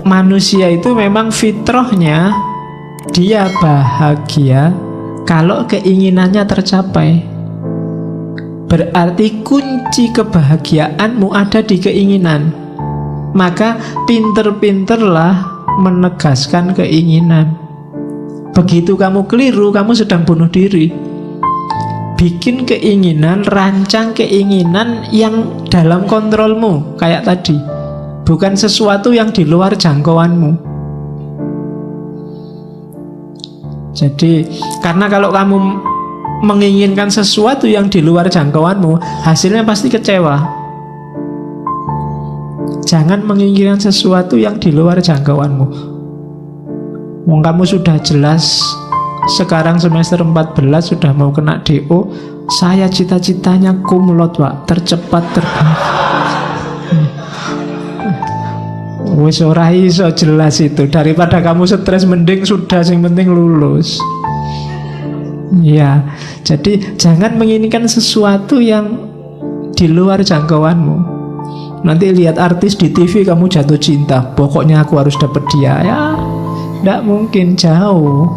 manusia itu memang fitrahnya dia bahagia kalau keinginannya tercapai. Berarti kunci kebahagiaanmu ada di keinginan. Maka pinter-pinterlah menegaskan keinginan. Begitu kamu keliru, kamu sedang bunuh diri. Bikin keinginan, rancang keinginan yang dalam kontrolmu. Kayak tadi, bukan sesuatu yang di luar jangkauanmu. Jadi, karena kalau kamu menginginkan sesuatu yang di luar jangkauanmu, hasilnya pasti kecewa. Jangan menginginkan sesuatu yang di luar jangkauanmu. Wong kamu sudah jelas sekarang semester 14 sudah mau kena DO. Saya cita-citanya cum laude, Pak, tercepat terbang. Wis ora iso jelas itu. Daripada kamu stres, mending sudah sing penting lulus. Ya, jadi jangan menginginkan sesuatu yang di luar jangkauanmu. Nanti lihat artis di TV kamu jatuh cinta, pokoknya aku harus dapet dia. Ya, tidak mungkin, jauh.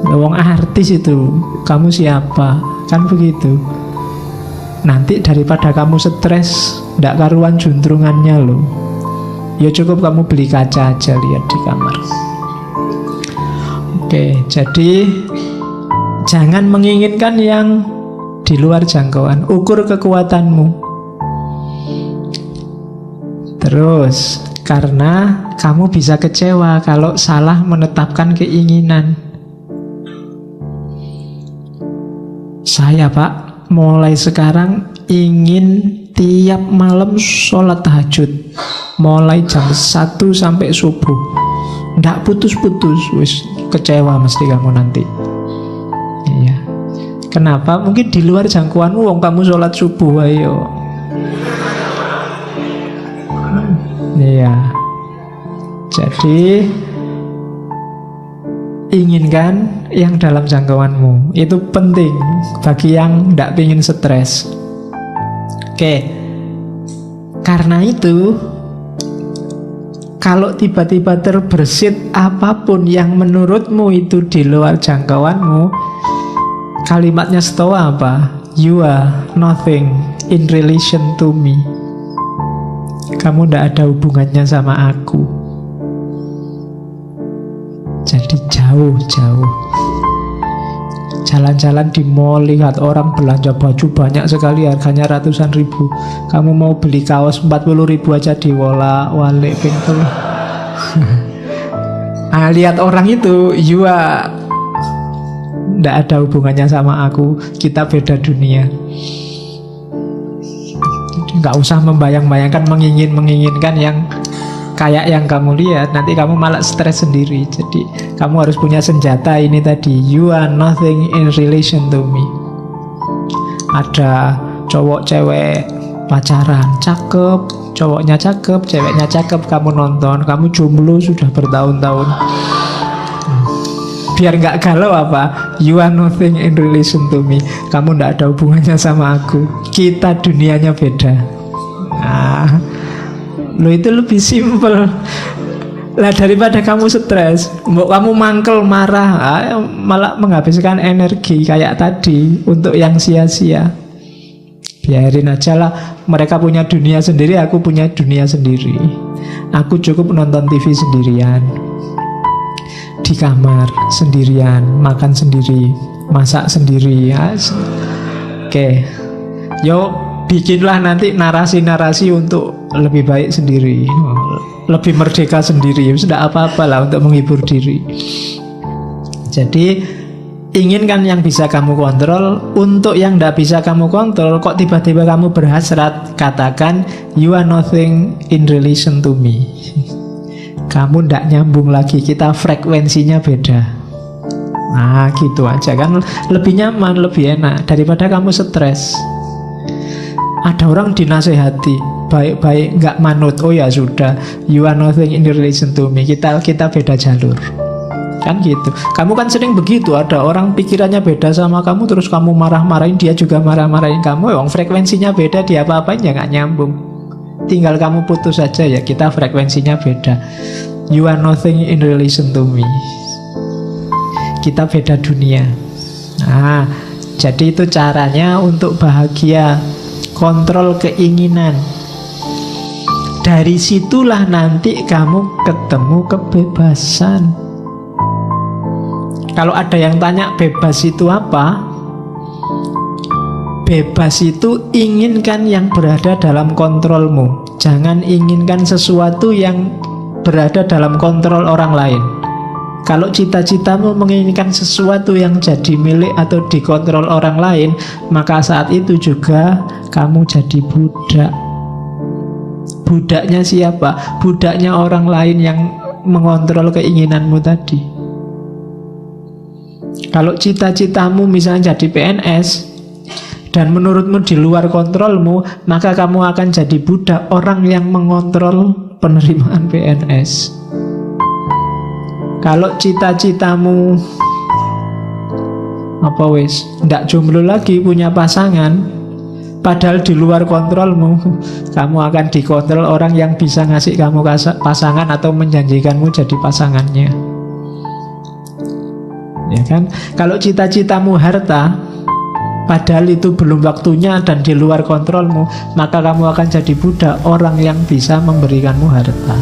Wong artis itu, kamu siapa? Kan begitu. Nanti daripada kamu stres, tidak karuan juntrungannya loh. Ya cukup kamu beli kaca aja, lihat di kamar. Oke, jadi jangan menginginkan yang di luar jangkauan. Ukur kekuatanmu. Terus, karena kamu bisa kecewa kalau salah menetapkan keinginan. Saya, Pak, mulai sekarang ingin tiap malam sholat tahajud, mulai jam 1 sampai subuh. Nggak putus-putus. Wis kecewa mesti kamu nanti. Iya. Kenapa? Mungkin di luar jangkauanmu. Wong kamu sholat subuh, ayo. Iya. Jadi inginkan yang dalam jangkauanmu. Itu penting bagi yang nggak pengen stres. Oke. Karena itu, kalau tiba-tiba terbersit apapun yang menurutmu itu di luar jangkauanmu, kalimatnya Stoa apa? You are nothing in relation to me. Kamu tidak ada hubungannya sama aku. Jadi jauh-jauh. Jalan-jalan di mall, lihat orang belanja baju banyak sekali, harganya ratusan ribu. Kamu mau beli kaos 40.000 aja diwala-walik pintu. Lihat orang itu, nggak ada hubungannya sama aku. Kita beda dunia. Nggak usah membayang-bayangkan, menginginkan yang kayak yang kamu lihat, nanti kamu malah stres sendiri. Jadi kamu harus punya senjata ini tadi. You are nothing in relation to me. Ada cowok cewek pacaran, cakep, cowoknya cakep, ceweknya cakep, kamu nonton, kamu jomblo sudah bertahun-tahun. Biar nggak galau apa? You are nothing in relation to me. Kamu nggak ada hubungannya sama aku. Kita dunianya beda. Lo itu lebih simpel lah daripada kamu stres. Kamu mangkel, marah, malah menghabiskan energi kayak tadi untuk yang sia-sia. Biarin aja lah, mereka punya dunia sendiri, aku punya dunia sendiri. Aku cukup nonton TV sendirian, di kamar sendirian, makan sendiri, masak sendiri ya. Oke, yuk bikinlah nanti narasi-narasi untuk lebih baik sendiri, lebih merdeka sendiri. Sudah apa-apa lah untuk menghibur diri. Jadi inginkan yang bisa kamu kontrol. Untuk yang tidak bisa kamu kontrol, kok tiba-tiba kamu berhasrat, katakan you are nothing in relation to me. Kamu tidak nyambung lagi, kita frekuensinya beda. Nah gitu aja kan, lebih nyaman, lebih enak daripada kamu stres. Ada orang dinasehati baik-baik nggak manut, oh ya sudah, you are nothing in relation to me, kita beda jalur. Kan gitu. Kamu kan sering begitu, ada orang pikirannya beda sama kamu, terus kamu marah-marahin, dia juga marah-marahin kamu. Frekuensinya beda, dia apa-apain ya nggak nyambung. tinggal kamu putus saja, ya kita frekuensinya beda. You are nothing in relation to me. Kita beda dunia. Nah, jadi itu caranya untuk bahagia. Kontrol keinginan. Dari situlah nanti kamu ketemu kebebasan. Kalau ada yang tanya bebas itu apa? Bebas itu inginkan yang berada dalam kontrolmu. Jangan inginkan sesuatu yang berada dalam kontrol orang lain. Kalau cita-citamu menginginkan sesuatu yang jadi milik atau dikontrol orang lain, maka saat itu juga kamu jadi budak. Budaknya siapa? Budaknya orang lain yang mengontrol keinginanmu tadi. Kalau cita-citamu misalnya jadi PNS dan menurutmu di luar kontrolmu, maka kamu akan jadi budak orang yang mengontrol penerimaan PNS. Kalau cita-citamu ndak jomblo lagi, punya pasangan, padahal di luar kontrolmu, kamu akan dikontrol orang yang bisa ngasih kamu pasangan atau menjanjikanmu jadi pasangannya. Ya kan? Kalau cita-citamu harta, padahal itu belum waktunya dan di luar kontrolmu, maka kamu akan jadi budak orang yang bisa memberikanmu harta.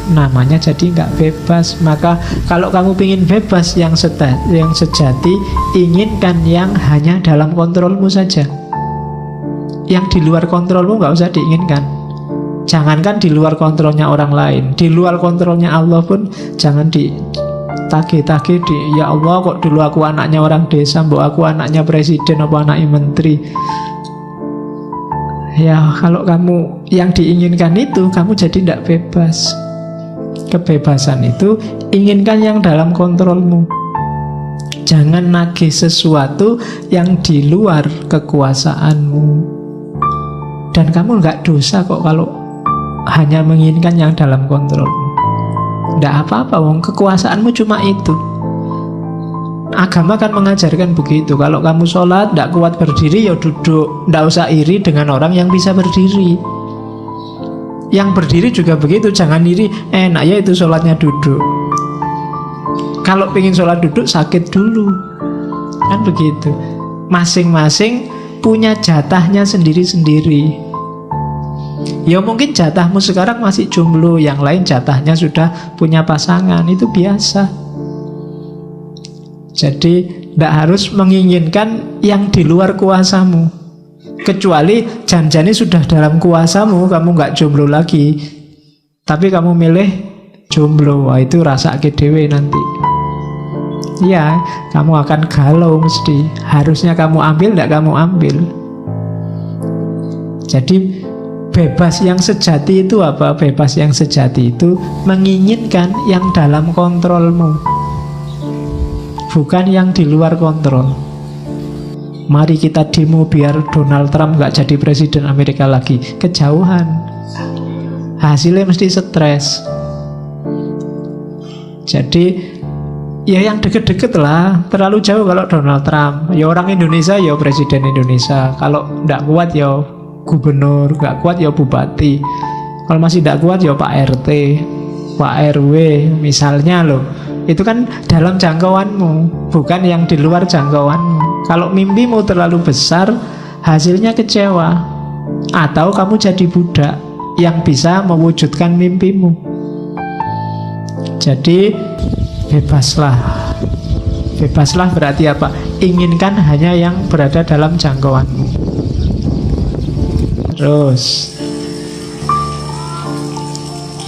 Namanya jadi nggak bebas. Maka kalau kamu ingin bebas yang sejati, inginkan yang hanya dalam kontrolmu saja. Yang di luar kontrolmu nggak usah diinginkan. Jangankan di luar kontrolnya orang lain, di luar kontrolnya Allah pun jangan ditagih-tagih ya Allah, kok dulu aku anaknya orang desa, mbok aku anaknya presiden apa anaknya menteri. Ya kalau kamu yang diinginkan itu, kamu jadi tidak bebas. Kebebasan itu inginkan yang dalam kontrolmu. Jangan nagih sesuatu yang di luar kekuasaanmu. Dan kamu nggak dosa kok kalau hanya menginginkan yang dalam kontrolmu. Nggak apa-apa, wong kekuasaanmu cuma itu. Agama kan mengajarkan begitu. Kalau kamu sholat nggak kuat berdiri, ya duduk. Nggak usah iri dengan orang yang bisa berdiri. Yang berdiri juga begitu, jangan iri, enak ya itu sholatnya duduk. Kalau pengen sholat duduk, sakit dulu. Kan begitu. Masing-masing punya jatahnya sendiri-sendiri. Ya mungkin jatahmu sekarang masih jomblo, yang lain jatahnya sudah punya pasangan, itu biasa. Jadi tidak harus menginginkan yang di luar kuasamu. Kecuali janjane sudah dalam kuasamu, kamu nggak jomblo lagi, tapi kamu milih jomblo, wah itu rasa dewe nanti. Ya, kamu akan galau mesti. Harusnya kamu ambil, nggak kamu ambil. Jadi bebas yang sejati itu apa? Bebas yang sejati itu menginginkan yang dalam kontrolmu, bukan yang di luar kontrol. Mari kita demo biar Donald Trump gak jadi presiden Amerika lagi. Kejauhan, hasilnya mesti stres. Jadi ya yang deket-deket lah. Terlalu jauh kalau Donald Trump. Ya orang Indonesia ya presiden Indonesia. Kalau gak kuat ya gubernur, gak kuat ya bupati. Kalau masih gak kuat ya Pak RT, Pak RW misalnya loh. Itu kan dalam jangkauanmu, bukan yang di luar jangkauanmu. Kalau mimpimu terlalu besar, hasilnya kecewa. Atau kamu jadi budak yang bisa mewujudkan mimpimu. Jadi bebaslah. Bebaslah berarti apa? Inginkan hanya yang berada dalam jangkauanmu. Terus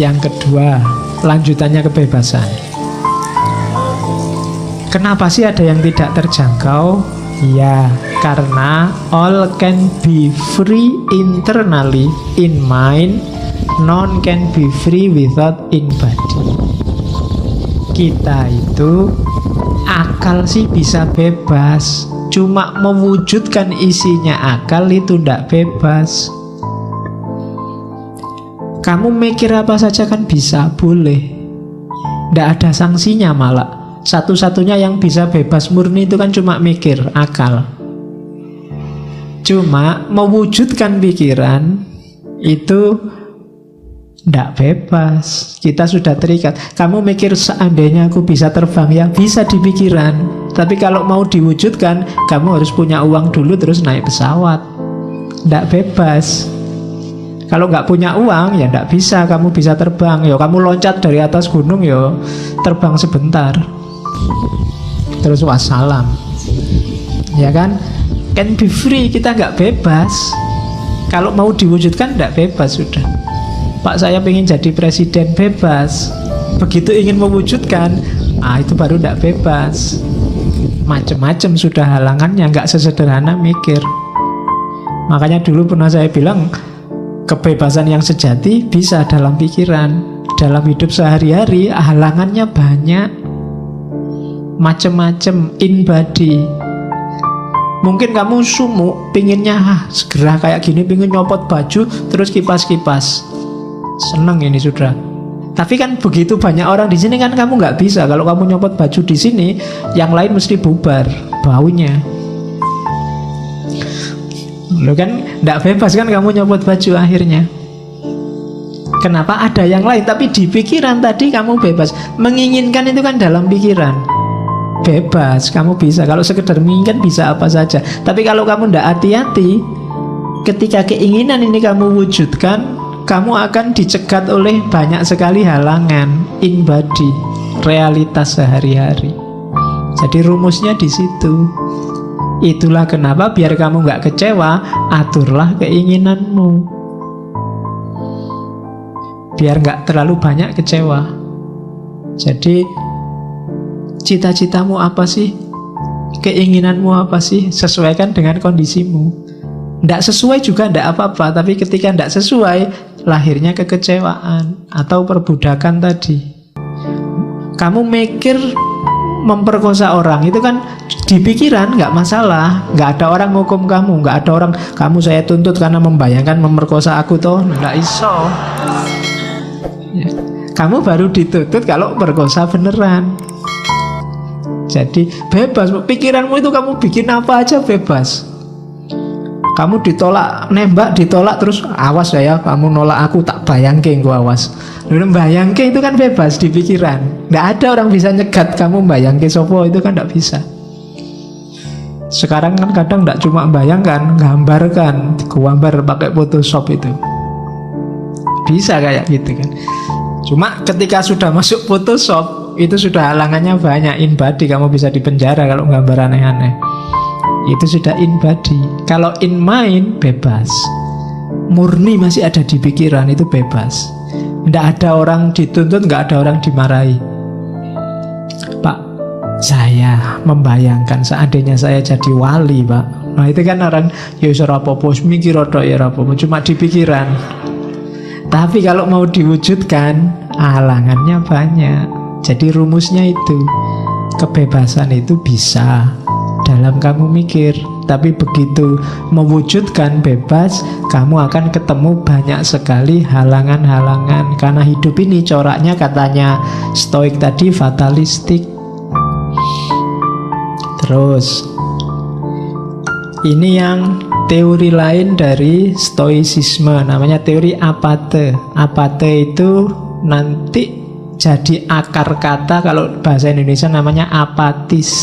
yang kedua, lanjutannya kebebasan. Kenapa sih ada yang tidak terjangkau? Ya, karena all can be free internally in mind, none can be free without in body. Kita itu akal sih bisa bebas, cuma mewujudkan isinya akal itu tidak bebas. Kamu mikir apa saja kan bisa, boleh, tidak ada sanksinya malah. Satu-satunya yang bisa bebas murni itu kan cuma mikir, akal. Cuma mewujudkan pikiran itu ndak bebas. Kita sudah terikat. Kamu mikir seandainya aku bisa terbang, ya bisa di pikiran. Tapi kalau mau diwujudkan, kamu harus punya uang dulu terus naik pesawat. Ndak bebas. Kalau nggak punya uang, ya ndak bisa kamu bisa terbang. Yo kamu loncat dari atas gunung, yo terbang sebentar. Terus wassalam. Ya kan? Can be free, kita nggak bebas. Kalau mau diwujudkan ndak bebas sudah. Pak, saya pengen jadi presiden, bebas. Begitu ingin mewujudkan, itu baru tidak bebas. Macem-macem sudah halangannya, nggak sesederhana mikir. Makanya dulu pernah saya bilang, kebebasan yang sejati bisa dalam pikiran. Dalam hidup sehari-hari, halangannya banyak. Macem-macem, in body. Mungkin kamu sumuk, pinginnya segera kayak gini, pingin nyopot baju, terus kipas-kipas. Seneng ini sudah. Tapi kan begitu banyak orang di sini kan kamu nggak bisa. Kalau kamu nyopot baju di sini, yang lain mesti bubar baunya. Lo kan nggak bebas kan kamu nyopot baju akhirnya. Kenapa ada yang lain? Tapi di pikiran tadi kamu bebas. Menginginkan itu kan dalam pikiran. Bebas, kamu bisa. Kalau sekedar menginginkan bisa apa saja. Tapi kalau kamu nggak hati-hati, ketika keinginan ini kamu wujudkan, kamu akan dicegat oleh banyak sekali halangan in body, realitas sehari-hari. Jadi rumusnya di situ. Itulah kenapa biar kamu nggak kecewa, aturlah keinginanmu. Biar nggak terlalu banyak kecewa. Jadi cita-citamu apa sih? Keinginanmu apa sih? Sesuaikan dengan kondisimu. Tidak sesuai juga tidak apa-apa. Tapi ketika tidak sesuai, lahirnya kekecewaan atau perbudakan tadi. Kamu mikir memperkosa orang, itu kan di pikiran nggak masalah. Nggak ada orang hukum kamu. Nggak ada orang, kamu saya tuntut karena membayangkan memperkosa aku toh. Nggak iso ya. Kamu baru dituntut kalau perkosa beneran. Jadi bebas. Pikiranmu itu kamu bikin apa aja bebas. Kamu ditolak, nembak ditolak terus awas ya, kamu nolak aku tak bayangke gua awas. Lalu bayangke itu kan bebas di pikiran. Nggak ada orang bisa nyegat kamu bayangke sopo, itu kan nggak bisa. Sekarang kan kadang nggak cuma bayangkan, gambarkan, gambar pakai Photoshop itu. Bisa kayak gitu kan. Cuma ketika sudah masuk Photoshop, itu sudah halangannya banyak. In body kamu bisa dipenjara kalau gambar aneh-aneh. Itu sudah in body. Kalau in mind, bebas. Murni masih ada di pikiran, itu bebas. Tidak ada orang dituntut, nggak ada orang dimarahi. Pak, saya membayangkan seandainya saya jadi wali, Pak. Nah itu kan orang, ya serapopo, mikir rodok ya rapopo, cuma di pikiran. Tapi kalau mau diwujudkan, halangannya banyak. Jadi rumusnya itu, kebebasan itu bisa dalam kamu mikir, tapi begitu mewujudkan bebas, kamu akan ketemu banyak sekali halangan-halangan. Karena hidup ini coraknya katanya Stoik tadi fatalistik. Terus ini yang teori lain dari Stoicisme, namanya teori apate. Apate itu nanti jadi akar kata, kalau bahasa Indonesia namanya apatis.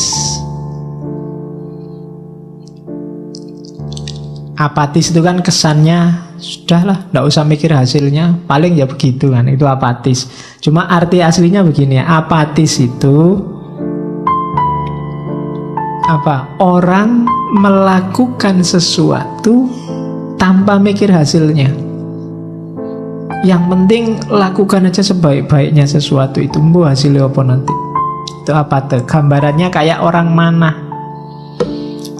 Apatis itu kan kesannya sudahlah, nggak usah mikir hasilnya, paling ya begitu kan, itu apatis. Cuma arti aslinya begini ya, apatis itu apa? Orang melakukan sesuatu tanpa mikir hasilnya. Yang penting lakukan aja sebaik-baiknya sesuatu itu, mau hasilnya apa nanti. Itu apate. Gambarannya kayak orang mana.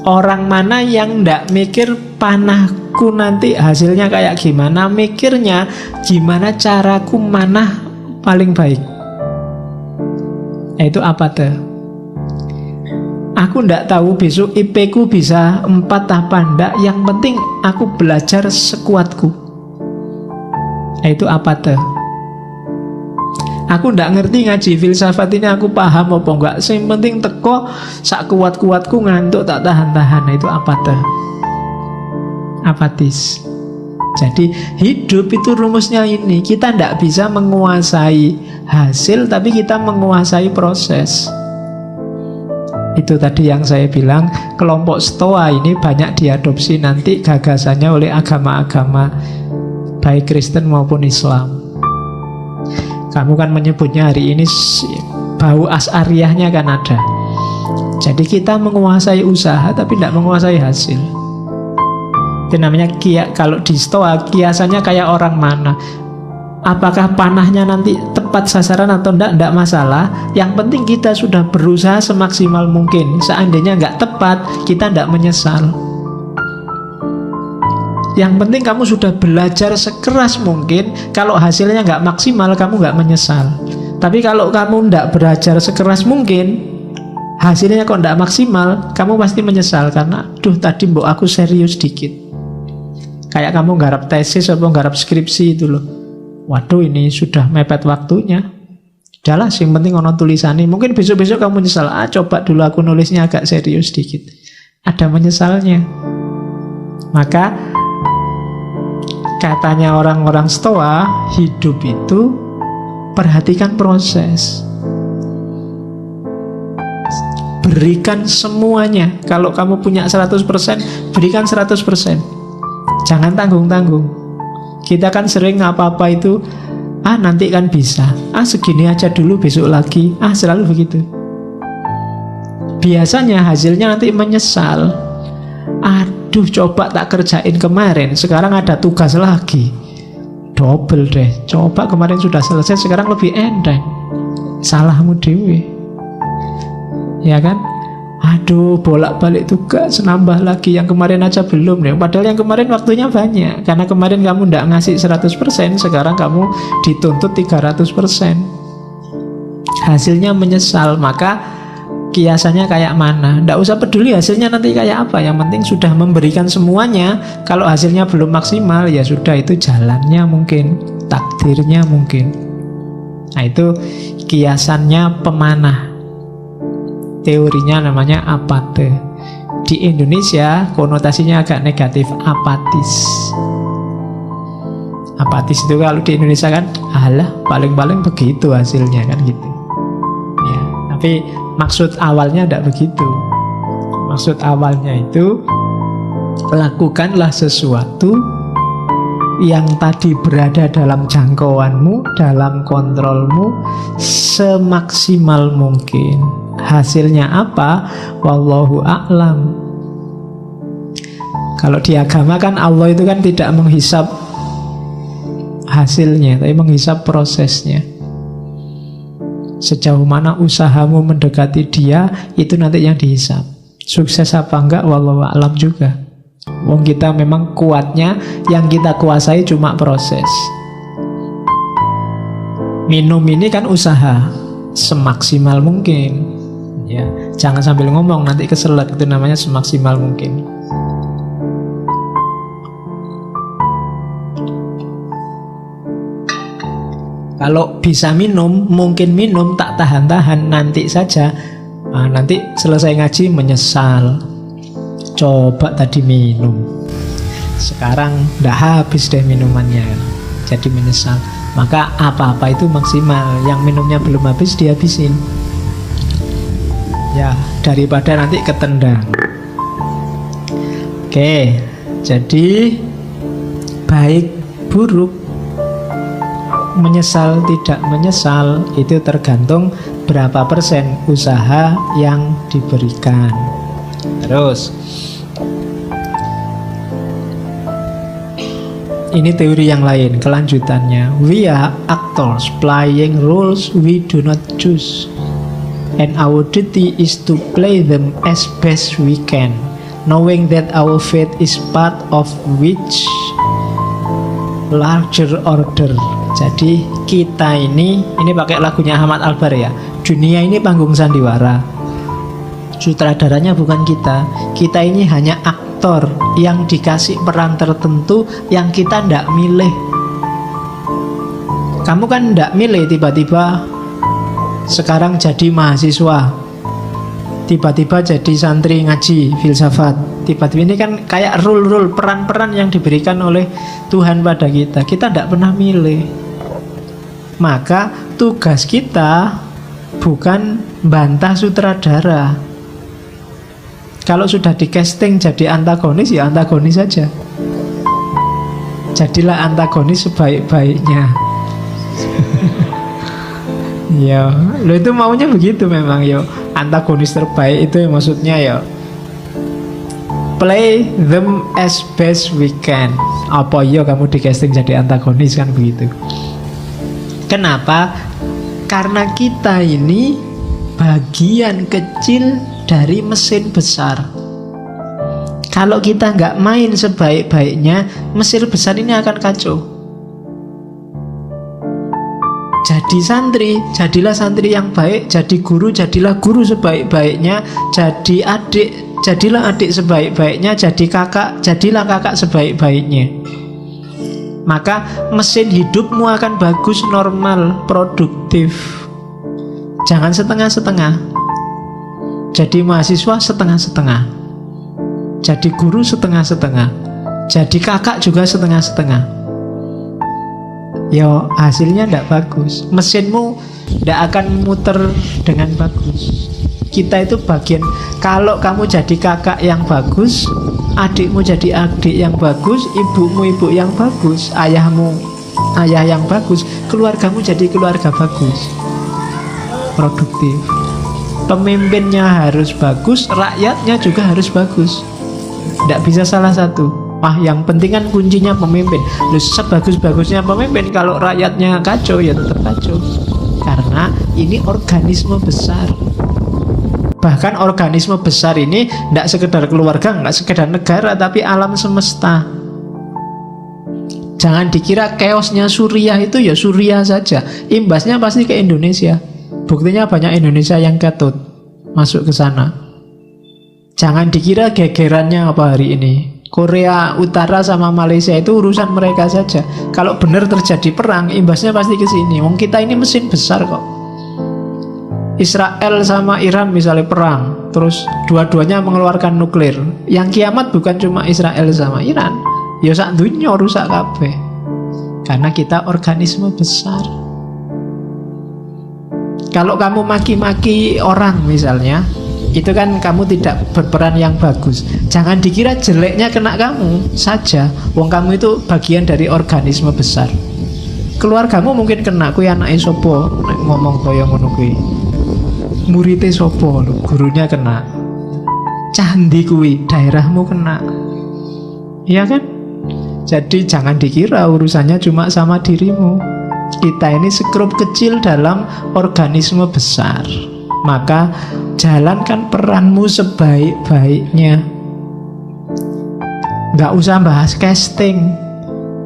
Orang mana yang ndak mikir panahku nanti hasilnya kayak gimana, mikirnya gimana caraku manah paling baik. Itu apate. Aku ndak tahu besok IP ku bisa 4 apa ndak, yang penting aku belajar sekuatku. Itu apate. Aku ndak ngerti ngaji filsafat ini, aku paham apa enggak, yang penting teko sak kuat-kuatku, ngantuk tak tahan-tahan. Itu apate. Apatis. Jadi hidup itu rumusnya ini. Kita tidak bisa menguasai hasil, tapi kita menguasai proses. Itu tadi yang saya bilang, kelompok Stoa ini banyak diadopsi nanti gagasannya oleh agama-agama baik Kristen maupun Islam. Kamu kan menyebutnya hari ini bau as'ariyahnya kan ada. Jadi kita menguasai usaha tapi tidak menguasai hasil. Itu namanya kalau di Stoa kiasannya kayak orang mana. Apakah panahnya nanti tepat sasaran atau enggak masalah. Yang penting kita sudah berusaha semaksimal mungkin. Seandainya enggak tepat, kita enggak menyesal. Yang penting kamu sudah belajar sekeras mungkin. Kalau hasilnya enggak maksimal, kamu enggak menyesal. Tapi kalau kamu enggak belajar sekeras mungkin, hasilnya kok enggak maksimal, kamu pasti menyesal. Karena, duh tadi mbok aku serius dikit. Kayak kamu nggarap tesis atau nggarap skripsi itu loh. Waduh ini sudah mepet waktunya. Udahlah yang penting ono tulisannya. Mungkin besok-besok kamu menyesal. Coba dulu aku nulisnya agak serius dikit. Ada menyesalnya. Maka katanya orang-orang Stoa, hidup itu perhatikan proses. Berikan semuanya. Kalau kamu punya 100%, berikan 100%. Jangan tanggung-tanggung. Kita kan sering apa-apa itu nanti kan bisa, segini aja dulu besok lagi, selalu begitu. Biasanya hasilnya nanti menyesal. Aduh coba tak kerjain kemarin, sekarang ada tugas lagi, double deh. Coba kemarin sudah selesai, sekarang lebih enteng. Salahmu dewe, ya kan? Aduh bolak-balik tugas, nambah lagi, yang kemarin aja belum deh. Padahal yang kemarin waktunya banyak. Karena kemarin kamu tidak ngasih 100%, sekarang kamu dituntut 300%. Hasilnya menyesal. Maka kiasannya kayak mana? Tidak usah peduli hasilnya nanti kayak apa. Yang penting sudah memberikan semuanya. Kalau hasilnya belum maksimal, ya sudah, itu jalannya mungkin, takdirnya mungkin. Nah itu kiasannya pemanah. Teorinya namanya apate. Di Indonesia konotasinya agak negatif, apatis. Apatis itu kalau di Indonesia kan, alah paling-paling begitu hasilnya kan gitu. Ya, tapi maksud awalnya tidak begitu. Maksud awalnya itu, lakukanlah sesuatu yang tadi berada dalam jangkauanmu, dalam kontrolmu, semaksimal mungkin. Hasilnya apa? Wallahu a'lam. Kalau di agama kan Allah itu kan tidak menghisap hasilnya, tapi menghisap prosesnya. Sejauh mana usahamu mendekati dia, itu nanti yang dihisap. Sukses apa enggak, wallahu a'lam juga. Wong kita memang kuatnya, yang kita kuasai cuma proses. Minum ini kan usaha semaksimal mungkin. Ya, jangan sambil ngomong nanti keselak, itu namanya semaksimal mungkin. Kalau bisa minum, mungkin minum tak tahan-tahan, nanti saja. Nanti selesai ngaji menyesal. Coba tadi minum, sekarang udah habis deh minumannya, jadi menyesal. Maka apa-apa itu maksimal. Yang minumnya belum habis dihabisin. Ya, daripada nanti ketendang. Oke, jadi baik buruk, menyesal tidak menyesal, itu tergantung berapa persen usaha yang diberikan. Terus ini teori yang lain, kelanjutannya. We are actors playing roles we do not choose, and our duty is to play them as best we can, knowing that our fate is part of which larger order. Jadi kita ini pakai lagunya Ahmad Albar ya. Dunia ini panggung sandiwara. Sutradaranya bukan kita. Kita ini hanya aktor yang dikasih peran tertentu yang kita ndak milih. Kamu kan ndak milih tiba-tiba sekarang jadi mahasiswa. tiba-tiba jadi santri ngaji filsafat. Tiba-tiba ini kan kayak rule-rule, peran-peran yang diberikan oleh Tuhan pada kita. Kita tidak pernah milih. Maka tugas kita bukan bantah sutradara. Kalau sudah di casting jadi antagonis, ya antagonis saja. Jadilah antagonis sebaik-baiknya. Ya, lo itu maunya begitu memang yo. Antagonis terbaik itu maksudnya ya play them as best we can. Apa yo kamu di casting jadi antagonis kan begitu. Kenapa? Karena kita ini bagian kecil dari mesin besar. Kalau kita nggak main sebaik-baiknya, mesin besar ini akan kacau. Jadi santri, jadilah santri yang baik. Jadi guru, jadilah guru sebaik-baiknya. Jadi adik, jadilah adik sebaik-baiknya. Jadi kakak, jadilah kakak sebaik-baiknya. Maka mesin hidupmu akan bagus, normal, produktif. Jangan setengah-setengah. Jadi mahasiswa setengah-setengah. Jadi guru setengah-setengah. Jadi kakak juga setengah-setengah. Ya hasilnya tidak bagus. Mesinmu tidak akan muter dengan bagus. Kita itu bagian. Kalau kamu jadi kakak yang bagus, adikmu jadi adik yang bagus, ibumu ibu yang bagus, ayahmu ayah yang bagus, keluargamu jadi keluarga bagus, produktif. Pemimpinnya harus bagus, rakyatnya juga harus bagus. Tidak bisa salah satu. Wah, yang penting kan kuncinya pemimpin. Loh, sebagus-bagusnya pemimpin, kalau rakyatnya kacau ya tetap kacau. Karena ini organisme besar. Bahkan organisme besar ini tidak sekedar keluarga, tidak sekedar negara, tapi alam semesta. Jangan dikira chaosnya Suriah itu ya Suriah saja. Imbasnya pasti ke Indonesia. Buktinya banyak Indonesia yang ketut masuk ke sana. Jangan dikira gegerannya apa hari ini. Korea Utara sama Malaysia itu urusan mereka saja. Kalau benar terjadi perang, imbasnya pasti ke sini. Wong kita ini mesin besar kok. Israel sama Iran misalnya perang, terus dua-duanya mengeluarkan nuklir. Yang kiamat bukan cuma Israel sama Iran, ya sak dunya rusak kabeh. Karena kita organisme besar. Kalau kamu maki-maki orang misalnya, itu kan kamu tidak berperan yang bagus. Jangan dikira jeleknya kena kamu saja. Wong kamu itu bagian dari organisme besar. Keluargamu mungkin kena, kuwi anake sapa nek ngomong kaya ngono kuwi. Muridé sapa lho, gurunya kena. Candi kuwi, daerahmu kena. Iya kan? Jadi jangan dikira urusannya cuma sama dirimu. Kita ini sekrup kecil dalam organisme besar. Maka jalankan peranmu sebaik-baiknya. Gak usah bahas casting.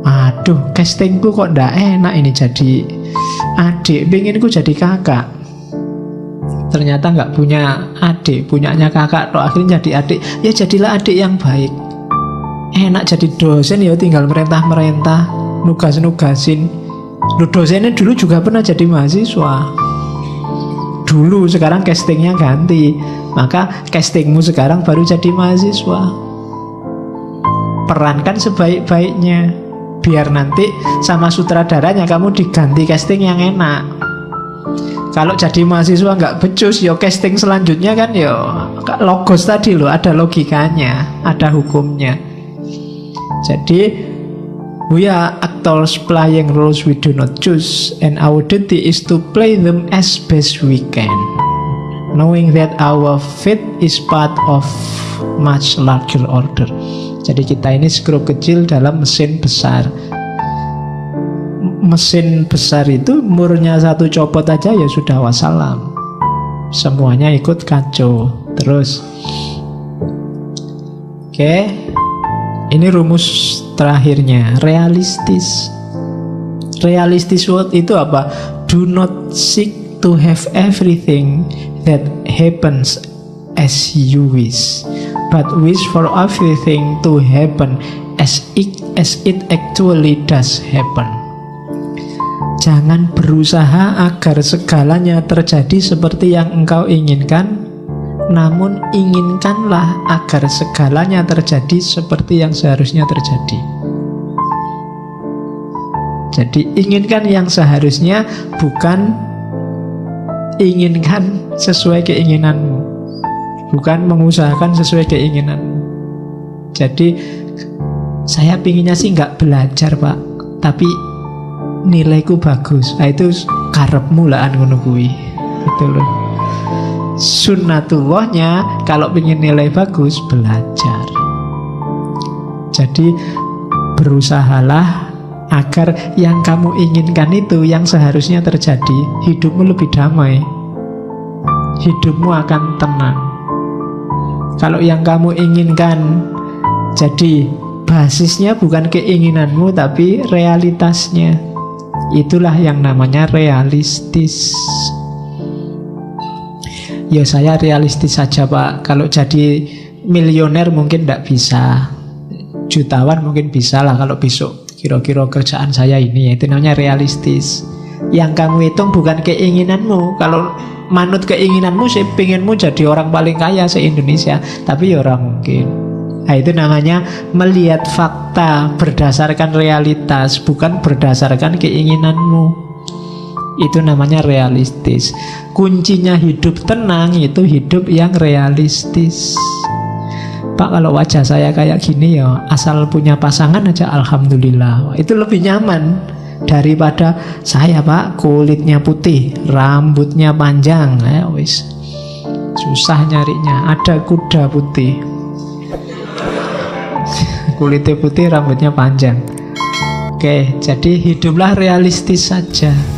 Aduh, castingku kok ndak enak ini jadi adik, penginku jadi kakak. Ternyata gak punya adik, punyanya kakak toh, akhirnya jadi adik. Ya jadilah adik yang baik. Enak jadi dosen ya tinggal merentah-merentah, nugas-nugasin. Dosennya dulu juga pernah jadi mahasiswa. Dulu, sekarang castingnya ganti. Maka castingmu sekarang baru jadi mahasiswa. Perankan sebaik-baiknya, biar nanti sama sutradaranya kamu diganti casting yang enak. Kalau jadi mahasiswa nggak becus, yo casting selanjutnya kan yo logos tadi loh, ada logikanya, ada hukumnya. Jadi we are actors playing roles we do not choose, and our duty is to play them as best we can, knowing that our fate is part of much larger order. Jadi kita ini skrup kecil dalam mesin besar. Mesin besar itu murnya satu copot aja ya sudah wassalam, semuanya ikut kacau terus. Oke, ini rumus terakhirnya, realistis. Realistis word itu apa? Do not seek to have everything that happens as you wish, but wish for everything to happen as it actually does happen. Jangan berusaha agar segalanya terjadi seperti yang engkau inginkan, namun inginkanlah agar segalanya terjadi seperti yang seharusnya terjadi. Jadi inginkan yang seharusnya, bukan inginkan sesuai keinginanmu, bukan mengusahakan sesuai keinginanmu. Jadi saya pinginnya sih nggak belajar Pak, tapi nilaiku bagus. Nah, itu karepmu lah ngono kuwi. Gitu loh. Sunnatullahnya kalau ingin nilai bagus, belajar. Jadi berusahalah agar yang kamu inginkan itu yang seharusnya terjadi. Hidupmu lebih damai, hidupmu akan tenang. Kalau yang kamu inginkan jadi basisnya bukan keinginanmu tapi realitasnya, itulah yang namanya realistis. Ya saya realistis saja Pak. Kalau jadi miliuner mungkin tidak bisa, jutawan mungkin bisa lah kalau besok kira-kira kerjaan saya ini, itu namanya realistis. Yang kamu hitung bukan keinginanmu. Kalau manut keinginanmu sih pengenmu jadi orang paling kaya se-Indonesia, tapi ya orang mungkin. Nah, itu namanya melihat fakta berdasarkan realitas, bukan berdasarkan keinginanmu. Itu namanya realistis. Kuncinya hidup tenang itu hidup yang realistis. Pak, kalau wajah saya kayak gini ya, asal punya pasangan aja alhamdulillah. Itu lebih nyaman daripada saya Pak kulitnya putih, rambutnya panjang. Wis susah nyarinya. Ada kuda putih, kulitnya putih, rambutnya panjang. Oke, jadi hiduplah realistis saja.